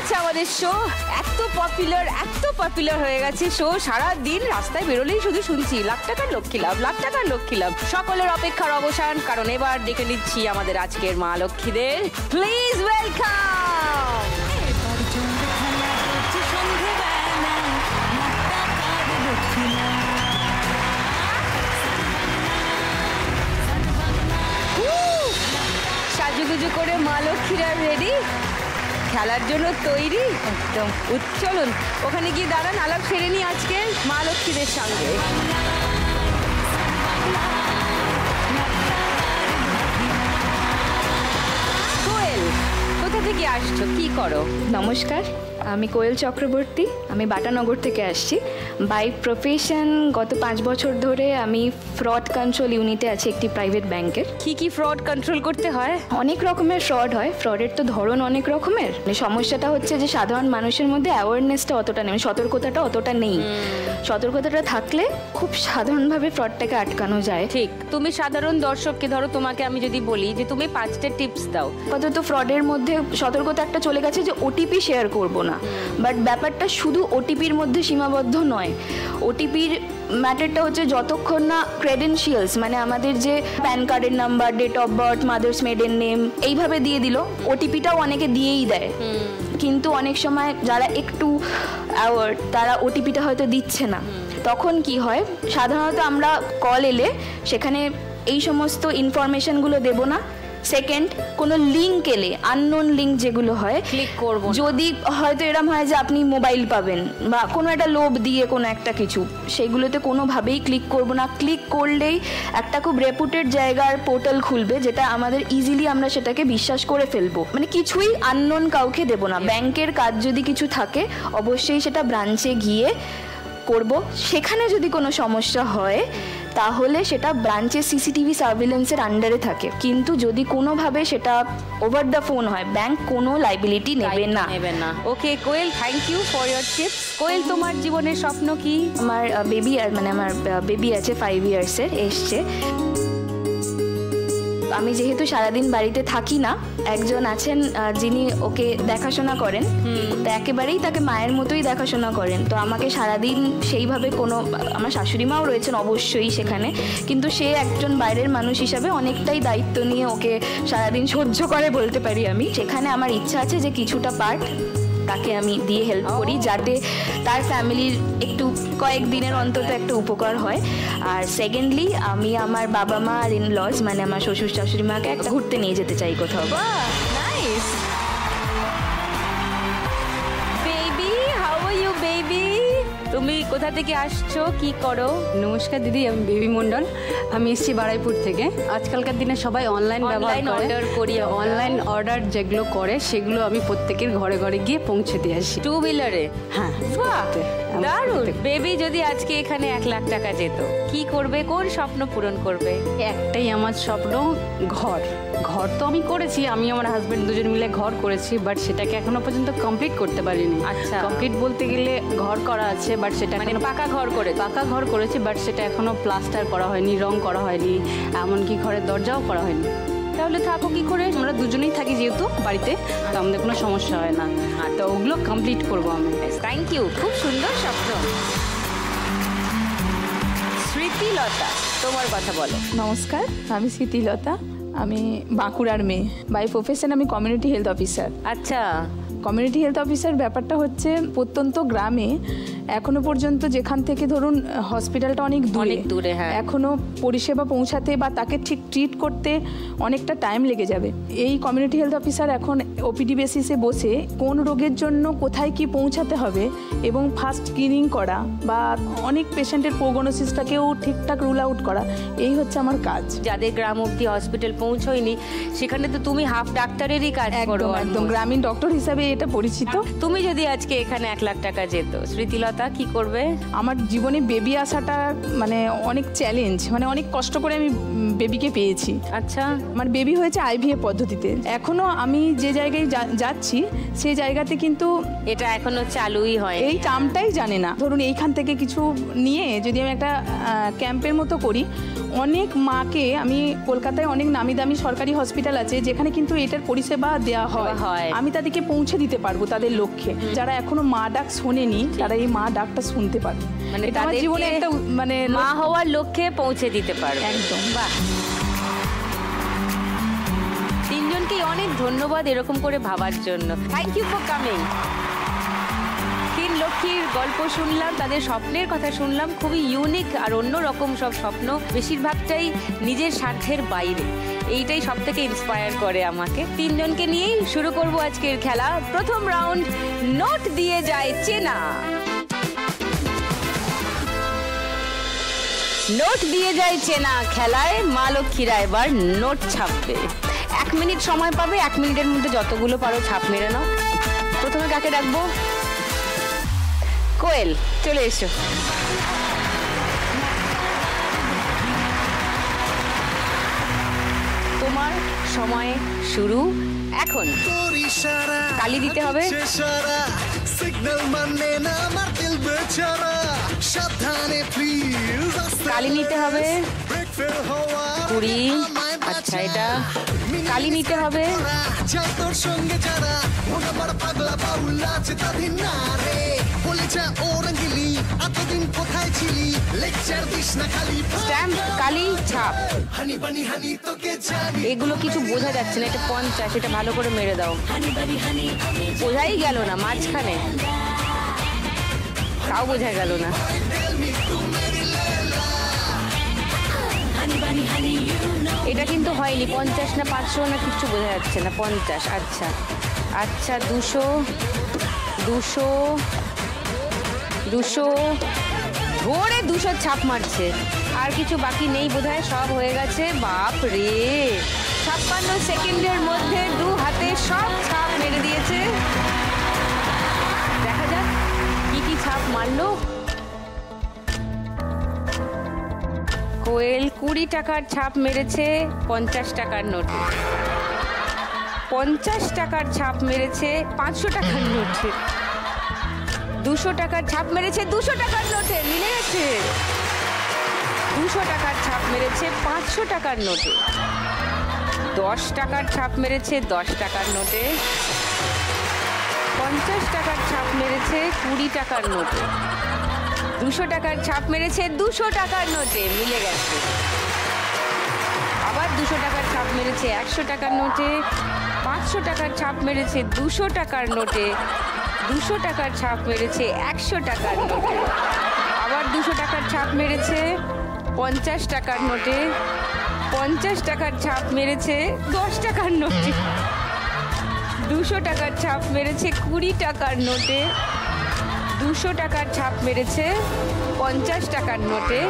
যাচ্ছে আমাদের শো। এত পপুলার হয়ে গেছে শো, সারা দিন রাস্তায় বেরোলেই শুধু শুনছি লাখ টাকার লক্ষ্মী লাভ, লাখ টাকার লক্ষ্মী লাভ। সকলের অপেক্ষার অবসান, কারণ এবার ডেকে নিচ্ছি আমাদের আজকের মা লক্ষ্মীদের। Please welcome. সাজুগুজু করে মা লক্ষ্মীরা রেডি, খেলার জন্য তৈরি একদম। চলুন ওখানে গিয়ে দাঁড়ান, আলাপ সেরে নি আজকে মা লক্ষ্মীদের সঙ্গে। কোয়েল, কোথা থেকে আসছো, কি করো? নমস্কার, আমি কোয়েল চক্রবর্তী, আমি বাটানগর থেকে আসছি। বাই প্রফেশন গত 5 বছর ধরে আমি ফ্রড কন্ট্রোল ইউনিটে আছি একটি প্রাইভেট ব্যাংকের। কি ফ্রড কন্ট্রোল করতে হয়? অনেক রকমের ফ্রড হয়, ফ্রডের তো ধরন অনেক রকমের। সমস্যাটা হচ্ছে যে সাধারণ মানুষের মধ্যে অ্যাওয়ারনেসটা অতটা নেই, সতর্কতাটা অতটা নেই। সতর্কতাটা থাকলে খুব সাধারণভাবে ফ্রডটাকে আটকানো যায়। ঠিক, তুমি সাধারণ দর্শককে ধরো, তোমাকে আমি যদি বলি যে তুমি 5টা টিপস দাও। কত ফ্রডের মধ্যে সতর্কতা একটা চলে গেছে যে ওটিপি শেয়ার করব না, বাট ব্যাপারটা শুধু ওটিপির মধ্যে সীমাবদ্ধ নয়। ওটিপির ম্যাটারটা হচ্ছে যতক্ষণ না ক্রেডেনশিয়ালস, মানে আমাদের যে প্যান কার্ডের number, date of birth, mother's maiden name এইভাবে দিয়ে দিল, ওটিপিটাও অনেকে দিয়েই দেয়। কিন্তু অনেক সময় যারা একটু অ্যাওয়ার্ড তারা ওটিপিটা হয়তো দিচ্ছে না। তখন কি হয়, সাধারণত আমরা কল এলে সেখানে এই সমস্ত ইনফরমেশনগুলো দেব না। সেকেন্ড, কোনো লিঙ্ক এলে, আননোন লিঙ্ক যেগুলো হয়, ক্লিক করব। যদি হয়তো এরকম হয় যে আপনি মোবাইল পাবেন বা কোনো একটা লোভ দিয়ে কোনো একটা কিছু, সেগুলোতে কোনোভাবেই ক্লিক করব না। ক্লিক করলেই একটা খুব রেপুটেড জায়গার পোর্টাল খুলবে, যেটা আমাদের ইজিলি আমরা সেটাকে বিশ্বাস করে ফেলবো। মানে কিছুই আননোন কাউকে দেব না। ব্যাংকের কাজ যদি কিছু থাকে অবশ্যই সেটা ব্রাঞ্চে গিয়ে করব। সেখানে যদি কোনো সমস্যা হয় তাহলে সেটা ব্রাঞ্চের সিসিটিভি সার্ভিলেন্সের আন্ডারে থাকে। কিন্তু যদি কোনোভাবে সেটা ওভার দ্য ফোন হয়, ব্যাংক কোনো লাইবিলিটি নেবে না। Okay Koel, thank you for your tips. Koel, তোমার জীবনের স্বপ্ন কি? আমার বেবি আছে 5 ইয়ার্সের, এসছে। আমি যেহেতু সারাদিন বাড়িতে থাকি না, একজন আছেন যিনি ওকে দেখাশোনা করেন, তো একেবারেই তাকে মায়ের মতোই দেখাশোনা করেন। তো আমাকে সারাদিন সেইভাবে আমার শাশুড়ি মাও রয়েছেন অবশ্যই সেখানে, কিন্তু সে একজন বাইরের মানুষ হিসাবে অনেকটাই দায়িত্ব নিয়ে ওকে সারাদিন সহ্য করে বলতে পারি আমি। সেখানে আমার ইচ্ছা আছে যে কিছুটা পার্ট তাকে আমি দিয়ে হেল্প করি, যাতে তার ফ্যামিলির একটু কয়েকদিনের অন্তত একটা উপকার হয়। আর সেকেন্ডলি, আমি আমার বাবা মা আর ইনলজ, মানে আমার শ্বশুর শাশুড়ি মাকে একটা ঘুরতে নিয়ে যেতে চাই কোথাও। Nice. Baby, how are you baby? তুমি কোথা থেকে আসছো, কি করো? নমস্কার দিদি, আমি বেবি মন্ডল। আমি এসেছি বারাইপুর থেকে। আজকালকার দিনে সবাই অনলাইন অর্ডার করি। অনলাইন অর্ডার যেগুলো করে সেগুলো আমি প্রত্যেকের ঘরে ঘরে গিয়ে পৌঁছে দিয়ে আসি। 2 হুইলারে? হ্যাঁ। দারুণ। বেবি, যদি আজকে এখানে 1 লাখ টাকা যেত, কি করবে, কোন স্বপ্ন পূরণ করবে? একটাই আমার স্বপ্ন, ঘর। ঘর তো আমি করেছি, আমি আমার হাজবেন্ড দুজন মিলে ঘর করেছি, বাট সেটাকে এখনো পর্যন্ত কমপ্লিট করতে পারিনি। আচ্ছা। কমপ্লিট বলতে গেলে ঘর করা আছে, বাট সেটা মানে পাকা ঘর করেছি, বাট সেটা এখনো প্লাস্টার করা হয়নি, রং করা হয়নি, এমনকি ঘরের দরজাও করা হয়নি। তাহলে থাকো কি করে? আমরা দুজনেই থাকি যেহেতু বাড়িতে, তো আমাদের কোনো সমস্যা হয় না। তো ওগুলো কমপ্লিট করবো আমি। থ্যাংক ইউ, খুব সুন্দর স্বপ্ন। স্মৃতিলতা, তোমার কথা বলো। নমস্কার, আমি স্মৃতিলতা, আমি বাঁকুড়ার মেয়ে। বাই প্রফেশন আমি কমিউনিটি হেলথ অফিসার। আচ্ছা। কমিউনিটি হেলথ অফিসার ব্যাপারটা হচ্ছে প্রত্যন্ত গ্রামে এখনো পর্যন্ত, যেখান থেকে ধরুন হসপিটালটা অনেক দূরে, হ্যাঁ, এখনো পরিষেবা পৌঁছাতে বা তাকে ঠিক ট্রিট করতে অনেকটা টাইম লেগে যাবে। এই কমিউনিটি হেলথ অফিসার এখন ওপিডি বেসিসে বসে কোন রোগের জন্য কোথায় কি পৌঁছাতে হবে এবং ফার্স্ট স্ক্রিনিং করা বা অনেক পেশেন্টের প্রোগনোসিসটাকেও ঠিকঠাক রুল আউট করা, এই হচ্ছে আমার কাজ। যাদের গ্রাম অবধি হসপিটাল পৌঁছয়নি সেখানে তো তুমি হাফ ডাক্তারেরই কাজ করো। একদম গ্রামীণ ডক্টর হিসাবে এটা পরিচিত। তুমি যদি আজকে এখানে 1 লাখ টাকা যেত, স্মৃতিলতা কি করবে? আমার জীবনে বেবি আসাটা মানে অনেক চ্যালেঞ্জ, মানে অনেক কষ্ট করে আমি বেবিকে পেয়েছি। আচ্ছা। আমার বেবি হয়েছে IVF পদ্ধতিতে। এখনো আমি যে জায়গায় যাচ্ছি সেই জায়গাতে কিন্তু এটা এখনো চালুই হয়, এই টার্মটাই জানে না। ধরুন এইখান থেকে কিছু নিয়ে যদি আমি একটা ক্যাম্পের মতো করি, অনেক মাকে আমি কলকাতায় অনেক নামি দামি সরকারি হসপিটাল আছে যেখানে কিন্তু এটার পরিষেবা দেওয়া হয়, আমি তাদেরকে পৌঁছে দিতে পারবো তাদের লক্ষ্যে। যারা এখনো মা ডাক শোনেনি তারা এই মা ডাকটা শুনতে পারবে, মানে এটা আমার জীবনে একটা মানে মা হওয়ার লক্ষ্যে পৌঁছে দিতে পারবে। একদম। বাহ, তিনজনকেই অনেক ধন্যবাদ এরকম করে ভাবার জন্য। Thank you for coming. তিন লক্ষ্মীর গল্প শুনলাম, তাদের স্বপ্নের কথা শুনলাম, খুবই ইউনিক আর অন্যরকম সব স্বপ্ন, বেশিরভাগটাই নিজের স্বার্থের বাইরে। এইটাই সব থেকে ইন্সপায়ার করে আমাকে। তিনজনকে নিয়েই শুরু করব আজকের খেলা। প্রথম রাউন্ড, নোট দিয়ে যায় চেনা। নোট দিয়ে যায় চেনা খেলায় মা লক্ষ্মীরা এবার নোট ছাপবে। 1 মিনিট সময় পাবে, 1 মিনিটের মধ্যে যতগুলো পারো ছাপ মেরে নাও। প্রথমে কাকে ডাকবো? কোয়েল, চলে এসো। তোমার সময় শুরু এখন। কালি দিতে হবে। কালি নিতে হবে 20। আচ্ছা, এটা কালি নিতে হবে। স্ট্যাম্প, কালি, ছাপ, এগুলো কিছু বোঝা যাচ্ছে না। এটা 50, এটা ভালো করে মেরে দাও। বোঝাই গেল না, মাঝখানে তাও বোঝা গেল না। এটা কিন্তু হয়নি। 50 না 500 না কিচ্ছু বোঝা যাচ্ছে না। 50। আচ্ছা আচ্ছা, 200 200 200 ধরে 200 ছাপ মারছে। আর কিছু বাকি নেই বোধহয়, সব হয়ে গেছে। বাপ রে, 56 সেকেন্ডের মধ্যে 2 হাতে সব ছাপ মেরে দিয়েছে। দেখা যাক কি কি ছাপ মারলো। কোয়েল 20 টাকার ছাপ মেরেছে 50 টাকার নোটে। 50 টাকার ছাপ মেরেছে 500 টাকার নোটে। 200 টাকার ছাপ মেরেছে 200 টাকার নোটে। মিলে গেছে। 200 টাকার ছাপ মেরেছে 500 টাকার নোটে। 10 টাকার ছাপ মেরেছে 10 টাকার নোটে। 50 টাকার ছাপ মেরেছে 20 টাকার নোটে। 200 টাকার ছাপ মেরেছে 200 টাকার নোটে। মিলে গেছে। আবার 200 টাকার ছাপ মেরেছে 100 টাকার নোটে। 500 টাকার ছাপ মেরেছে 200 টাকার নোটে। 200 টাকার ছাপ মেরেছে 100 টাকার নোটে। আবার 200 টাকার ছাপ মেরেছে 50 টাকার নোটে। 50 টাকার ছাপ মেরেছে 10 টাকার নোটে। 200 টাকার ছাপ মেরেছে 20 টাকার নোটে। 200 টাকার ছাপ মেরেছে 50 টাকার নোটে।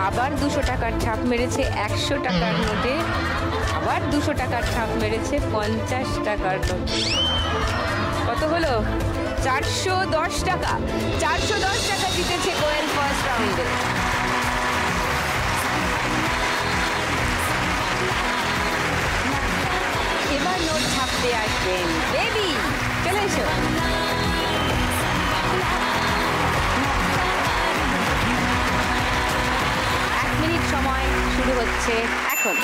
আবার 200 টাকার ছাপ মেরেছে 100 টাকার নোটে। আবার 200 টাকার ছাপ মেরেছে 50 টাকার নোটে। কত হলো? 410 টাকা। 410 টাকা জিতেছে কোয়েল ফার্স্ট রাউন্ডে। এবার নোট ছাপতে আসবেন বেবি, চলে এসো। সময় শুরু হচ্ছে এখন।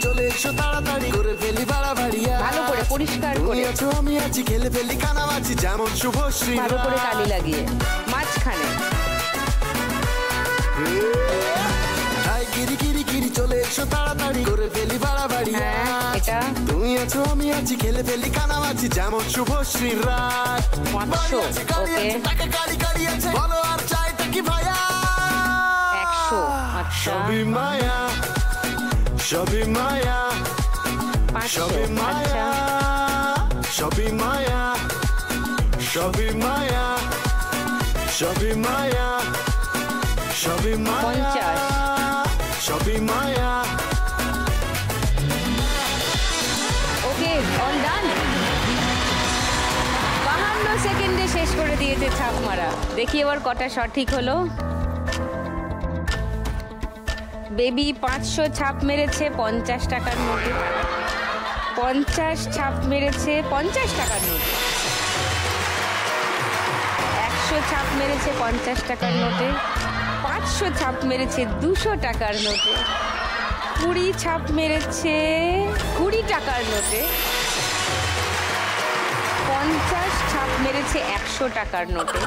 চলে এসো তাড়াতাড়ি করে ফেলি বাড়াবাড়িয়া। ভালো করে পরিষ্কার করে আমি আছি খেলে ফেলি কানামাছি যেমন শুভশ্রী। ভালো করে কালি লাগিয়ে মাঝখানে। গিরি গিরি গিরি চলে এসো তাড়াতাড়ি করে ফেলি বাড়াবাড়িয়া। এটা তুমি আছো আমি আছি খেলে ফেলি কানামাছি যেমন শুভশ্রী রাত। 500। ওকে, টাকা কালি কালি আছে, বলো আর চাইটা কি ভাইয়া? 100। আচ্ছা, সবই মায়া সবই মায়া 500। সবই মায়া সবই মায়া সবই মায়া সবই মায়া সবই মায়া 50। সবই মায়া। ওকে, অল ডান। 52 সেকেন্ডে শেষ করে দিয়েছে ছাপ মারা। দেখি এবার কটা সঠিক হলো। বেবি 500 ছাপ মেরেছে 50 টাকার নোটে। 50 ছাপ মেরেছে 50 টাকার নোটে। 100 ছাপ মেরেছে 50 টাকার নোটে। 500 ছাপ মেরেছে 200 টাকার নোটে, 20 ছাপ মেরেছে 20 টাকার নোটে, 50 ছাপ মেরেছে 100 টাকার নোটে,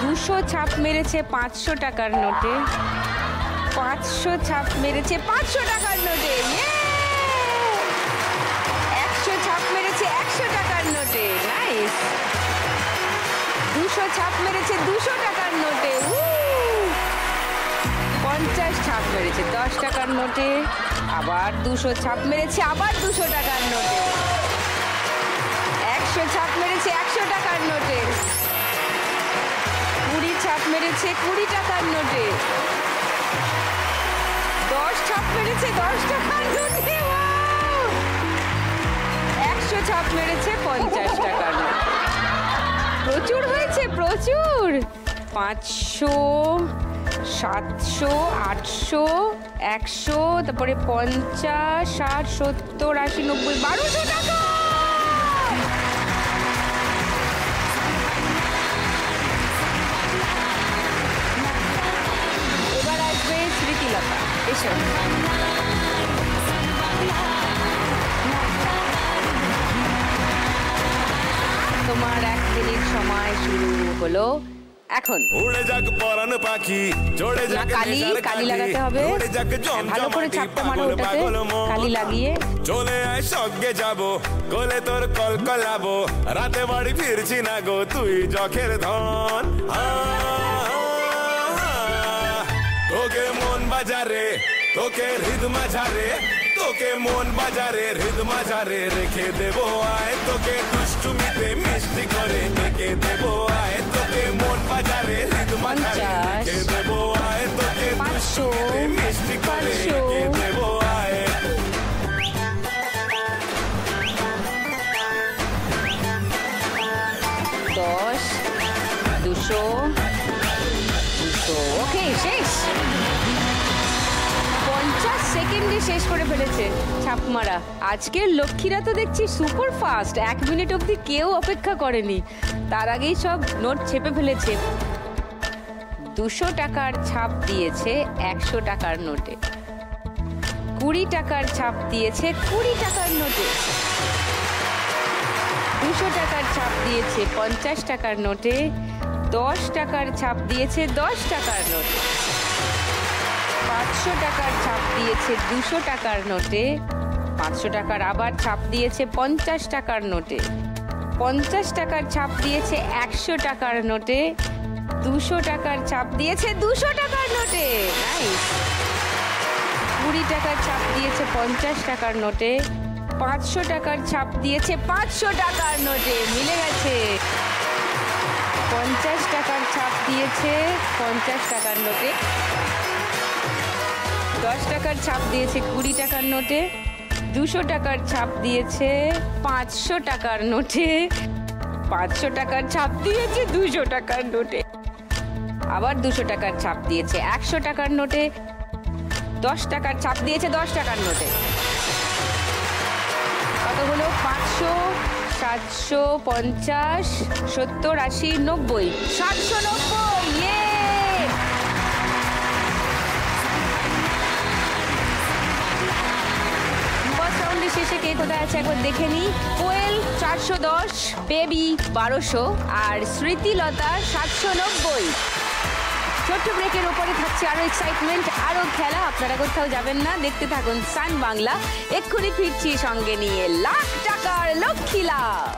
200 ছাপ মেরেছে 500 টাকার নোটে, 500 ছাপ মেরেছে 500 টাকার নোটে, 100 ছাপ মেরেছে 100 টাকার নোটে, নাইস। 200 ছাপ মেরেছে 200 টাকার নোটে, 50 ছাপ মেরেছে 10 টাকার নোটে, আবার 200 ছাপ মেরেছে আবার 200 টাকার নোটে, 100 ছাপ মেরেছে 100 টাকার নোটে, 20 ছাপ মেরেছে 20 টাকার নোটে, 10 ছাপ মেরেছে 10 টাকার নোটে, 100 ছাপ মেরেছে 50 টাকার নোটে। প্রচুর হয়েছে, প্রচুর। 500, 700, 800, 100, তারপরে 50, 60, 70, 80, 90, 1200 টাকা। এবার আসবে স্মৃতিলতা, এসো। তোমার 1 মিনিট সময় শুরু হলো এখন। উড়ে যাক পরাণ পাখি, চড়ে যাক কালি লাগাতে হবে, ভালো করে চাপটা মারো ওটাতে, কালি লাগিয়ে। চলে আয় সঙ্গে যাবো, কোলে তোর কলকলাবো, রাতে বাড়ি ফিরছি না গো তুই যখের ধন। তোকে মন বাজারে, তোকে হৃদ মাঝারে, তোকে মন বাজারে হৃদ মাঝারে রেখে দেবো আয়, তোকে দুষ্টুমিতে মিষ্টি করে রেখে দেবো আয়, তোকে মন বাজারে হৃদ মাঝারে রেখে দেবো আয়, তোকে দুষ্টুমিতে মিষ্টি করে রেখে দেবো আয়। দশ, 200, ওকে শেষ। 50 সেকেন্ডে শেষ করে ফেলেছে ছাপ মারা। আজকের লক্ষ্মীরা তো দেখছি সুপার ফাস্ট, 1 মিনিট অবধি কেউ অপেক্ষা করেনি, তার আগেই সব নোট ছেপে ফেলেছে। 200 টাকার ছাপ দিয়েছে 100 টাকার নোটে, 20 টাকার ছাপ দিয়েছে 20 টাকার নোটে, 200 টাকার ছাপ দিয়েছে 50 টাকার নোটে, 10 টাকার ছাপ দিয়েছে 10 টাকার নোটে, 500 টাকার ছাপ দিয়েছে 200 টাকার নোটে, 500 টাকার আবার ছাপ দিয়েছে 50 টাকার নোটে, 50 টাকার ছাপ দিয়েছে 100 টাকার নোটে, 200 টাকার ছাপ দিয়েছে 200 টাকার নোটে, নাইস। 20 টাকার ছাপ দিয়েছে 50 টাকার নোটে, 500 টাকার ছাপ দিয়েছে 500 টাকার নোটে, মিলে গেছে। 50 টাকার ছাপ দিয়েছে 50 টাকার নোটে, 10 টাকার ছাপ দিয়েছে 20 টাকার নোটে, 200 টাকার ছাপ দিয়েছে 500 টাকার নোটে, 500 টাকার ছাপ দিয়েছে 200 টাকার নোটে, আবার 200 টাকার ছাপ দিয়েছে 100 টাকার নোটে, 10 টাকার ছাপ দিয়েছে 10 টাকার নোটে। কত হলো? 500, 750, 70, 80, 90, 790, ইয়ে! শেষে কে কোথায় আছে একবার দেখে নি। কোয়েল 410, বেবি 1200 আর স্মৃতিলতা 790। ছোট্ট ব্রেকের ওপরে থাকছে আরো এক্সাইটমেন্ট, আরো খেলা। আপনারা কোথাও যাবেন না, দেখতে থাকুন সান বাংলা। এক্ষুনি ফিরছি সঙ্গে নিয়ে লাখ টাকার লক্ষ্মী লাভ।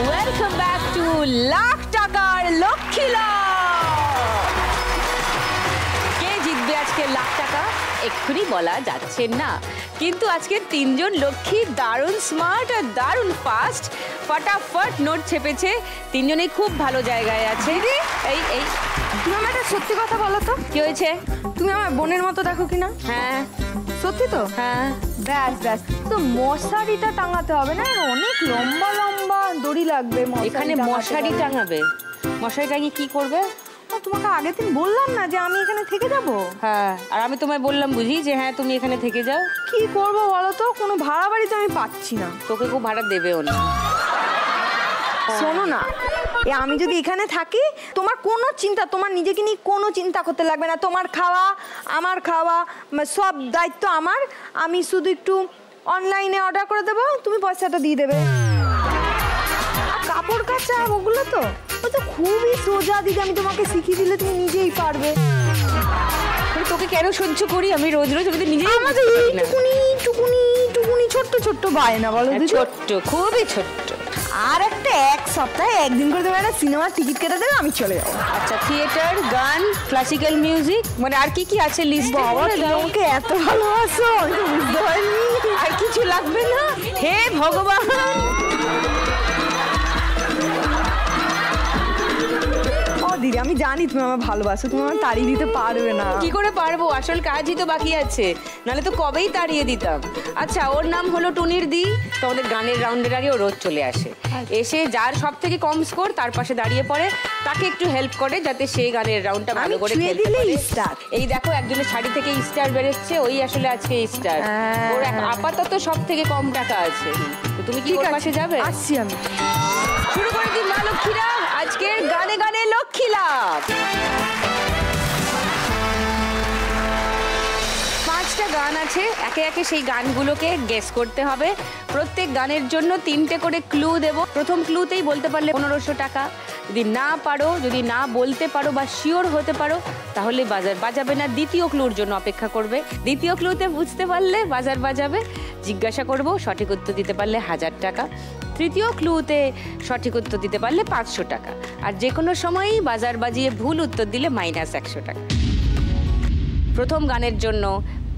ওয়েলকাম ব্যাক টু লাখ টাকার লক্ষ্মী লাভ। কে জিতবে আজকে লাখ টাকা এক্ষুনি বলা যাচ্ছে না, কিন্তু আজকে 3 জন লক্ষ্মী দারুণ স্মার্ট আর দারুণ ফাস্ট, ফটাফট নোট ছেপেছে। 3 জনেই খুব ভালো জায়গায় আছে। এই এই তুমি আমার একটা সত্যি কথা বলো তো, কি হয়েছে? তুমি আমার বোনের মতো দেখো কিনা? হ্যাঁ সত্যি তো? হ্যাঁ। ব্যাস ব্যাস, তো মশারিটা টাঙাতে হবে না, অনেক লম্বা লম্বা দড়ি লাগবে। এখানে মশারি টাঙাবে? মশারি টাঙিয়ে কি করবে? তোমাকে আগের দিন বললাম না যে আমি এখানে থেকে যাব? হ্যাঁ, আর আমি তোমায় বললাম বুঝি যে হ্যাঁ তুমি এখানে থেকে যাও। কি করবো বলো তো, কোনো ভাড়া বাড়ি তো আমি পাচ্ছি না। তোকে খুব ভাড়া দেবেও না। শোনো না, আমি যদি এখানে থাকি তোমার কোনো চিন্তা, তোমার নিজেকে নিয়ে কোনো চিন্তা করতে লাগবে না। তোমার খাওয়া, আমার খাওয়া, সব দায়িত্ব আমার। আমি শুধু একটু অনলাইনে অর্ডার করে দেবো, তুমি পয়সাটা দিয়ে দেবে। আর কাপড় কাচা ওগুলো তো ও তো খুবই সোজা দিদি, আমি তোমাকে শিখিয়ে দিলে তুমি নিজেই পারবে। তোকে কেন সহ্য করি আমি রোজ রোজ? আমি তো নিজেই আমাদের এইটুকুনি টুকুনি টুকুনি ছোট্ট ছোট্ট বায়না বলো দিদি। ছোট্ট, খুবই ছোট্ট। আর একটা এক সপ্তাহে একদিন করে দেবে, একটা সিনেমার টিকিট কেটে দেবে, আমি চলে যাবো। আচ্ছা, থিয়েটার, গান, ক্লাসিক্যাল মিউজিক, মানে আর কি কি আছে লিস্ট? বাবা তুমি আমাকে এত ভালোবাসো, আমি তো বুঝতে পারিনি। আর কিছু লাগবে না? হে ভগবান, দিদি আমি জানি তুমি আমার ভালোবাসো, তুমি আমার তাড়িয়ে দিতে পারবে না। কি করে পারবো? আসল কাজই তো বাকি আছে, নাহলে তো কবেই তাড়িয়ে দিতাম। আচ্ছা, ওর নাম হলো টুনির দি। তোমাদের গানের রাউন্ডের আগে ও রোজ চলে আসে, এসে যার সব থেকে কম স্কোর তার পাশে দাঁড়িয়ে পড়ে, তাকে একটু হেল্প করে যাতে সে গানের রাউন্ডটা ভালো করে খেলতে পারে। এই দেখো, একজনের শাড়ি থেকে স্টার বেরোচ্ছে, ওই আসলে আজকে স্টার। ওর আপাতত সব থেকে কম টাকা আছে। তো তুমি কি ওর পাশে যাবে? আসছি আমি। শুরু করে দিন মা লক্ষ্মীরা আজকের গানে গানে লক্ষ্মী লাভ। 5টা গান আছে, একে একে সেই গানগুলোকে গেস করতে হবে। প্রত্যেক গানের জন্য 3টে করে ক্লু দেব। প্রথম ক্লুতেই বলতে পারলে 1500 টাকা। যদি না পারো, যদি না বলতে পারো বা শিওর হতে পারো, তাহলে বাজার বাজাবে না। দ্বিতীয় ক্লুর জন্য অপেক্ষা করবে। দ্বিতীয় ক্লুতে বুঝতে পারলে বাজার বাজাবে। জিজ্ঞাসা করব, সঠিক উত্তর দিতে পারলে 1000 টাকা। তৃতীয় ক্লুতে সঠিক উত্তর দিতে পারলে 500 টাকা। আর যে কোনো সময়ই বাজার বাজিয়ে ভুল উত্তর দিলে -100 টাকা। প্রথম গানের জন্য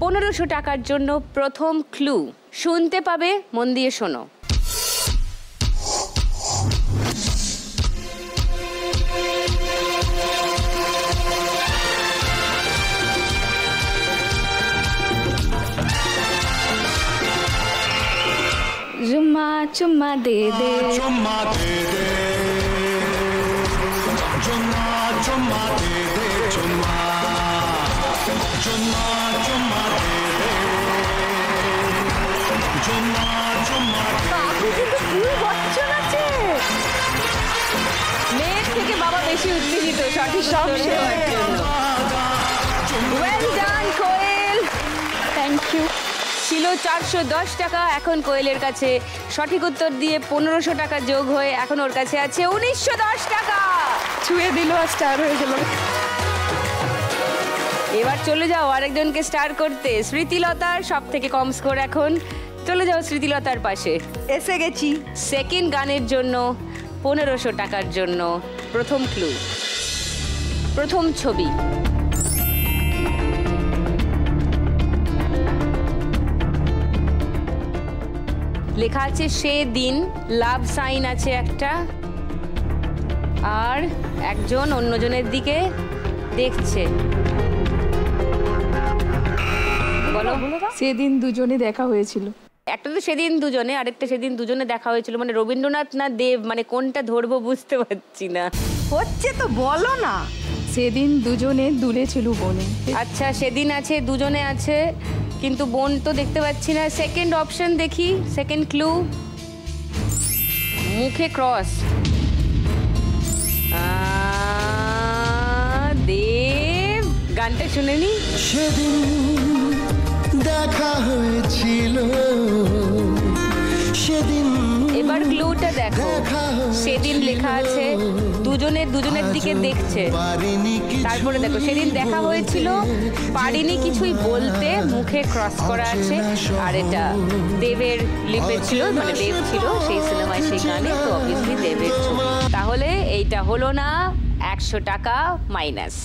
1500 টাকার জন্য প্রথম ক্লু শুনতে পাবে, মন দিয়ে শোনো। চুম্মা চুম্মা দে দে, चुम्मा दे दे, चुम्मा चुम्मा दे दे, चुम्मा चुम्मा चुम्मा दे दे, चुम्मा चुम्मा মেয়ের থেকে বাবা বেশি উত্তেজিত সঠিক উত্তর দেওয়ার জন্য। Well done Koel, thank you. ছিল 410 টাকা, এখন কোয়েলের কাছে সঠিক উত্তর দিয়ে 1500 টাকা যোগ হয়ে এখন ওর কাছে আছে 1910 টাকা। ছুঁয়ে দিল আর স্টার হয়ে গেল। এবার চলে যাও আরেকজনকে স্টার করতে। স্মৃতিলতার সব থেকে কম স্কোর এখন। চলে যাও স্মৃতিলতার পাশে। এসে গেছি। সেকেন্ড গানের জন্য 1500 টাকার জন্য প্রথম ক্লু, প্রথম ছবি। লেখা আছে সে দিন, লাভ সাইন আছে একটা, আর একজন অন্যজনের দিকে দেখছে। বলো। সেদিন দুজনে দেখা হয়েছিল। একটা তো সেদিন দুজনে, আরেকটা সেদিন দুজনে দেখা হয়েছিল, মানে রবীন্দ্রনাথ না দেব, মানে কোনটা ধরবো বুঝতে পারছি না। হচ্ছে তো বলো না। সেদিন দুজনে দুলেছিল বনে। আচ্ছা, সেদিন আছে, দুজনে আছে, কিন্তু বোন তো দেখতে পাচ্ছি না। সেকেন্ড অপশন দেখি, সেকেন্ড ক্লু, মুখে ক্রস। দেব, গানটা শুনে নি। সেদিন দেখা হয়েছিল, সেদিন এবার ক্লুটা দেখো, সেদিন লেখা আছে দুজনে দুজনের দিকে দেখছে। তারপরে দেখো সেদিন দেখা হয়েছিল, পারিনি কিছুই বলতে, মুখে ক্রস করা আছে, আর এটা দেবের লিপে ছিল, মানে দেব ছিল সেই সিনেমায় সেই গানে, তো অবভিয়াসলি দেবের ছবি। তাহলে এইটা হলো না, 100 টাকা মাইনাস।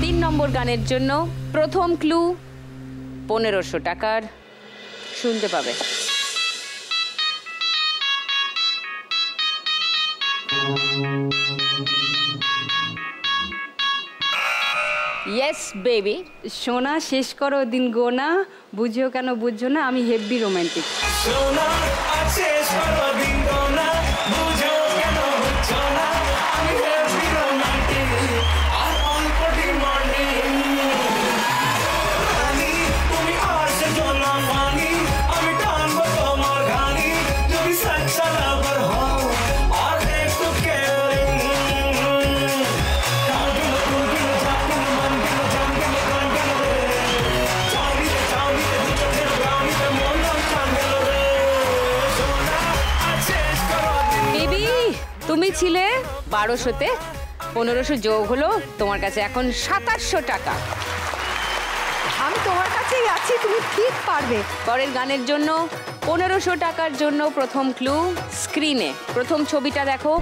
3 নম্বর গানের জন্য প্রথম ক্লু 1500 টাকার, শুনতে পাবে। Yes baby. সোনা শেষ করো দিন গোনা, বুঝিও কেন বুঝছো না, আমি হেভি রোমান্টিক। সোনা আছে সারাদিন গোনা, বুঝো কেন বুঝছো না, আমি হেভি রোমান্টিক আর অল্প ডিমান্ডিং। রানী তুমি আসে জোনা পানি, আমি টানবো তোমার ঘানি, যদি সচ্চা লাভার হও তুমি ছিলে 1200-তে, 1500 যোগ হলো তোমার কাছে এখন 2700 টাকা। আমি তোমার কাছেই আছি, তুমি ঠিক পারবে। পরের গানের জন্য 1500 টাকার জন্য প্রথম ক্লু স্ক্রিনে। প্রথম ছবিটা দেখো।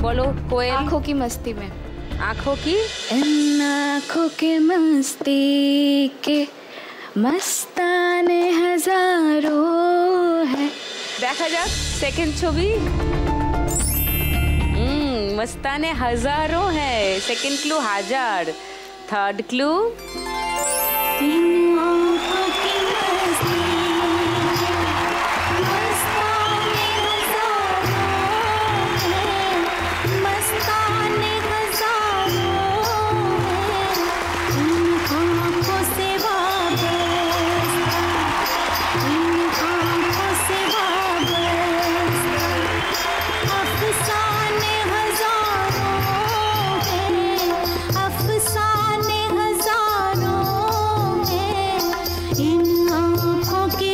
बोलो कोयल। आंखों की मस्ती में। आंखों की इन आंखों के मस्ती के मस्ताने हजारों है। দেখা যাক সেকেন্ড ছবি। मस्ताने हजारों है। सेकेंड क्लू हजार। थर्ड क्लू इन आंखों की मस्ती मस्ताने हजारों है, मस्ताने हजारों है, इन आंखों से वाबस्ता, इन आंखों से वाबस्ता, अफसाने हजारों है, अफसाने हजारों है, इन आंखों की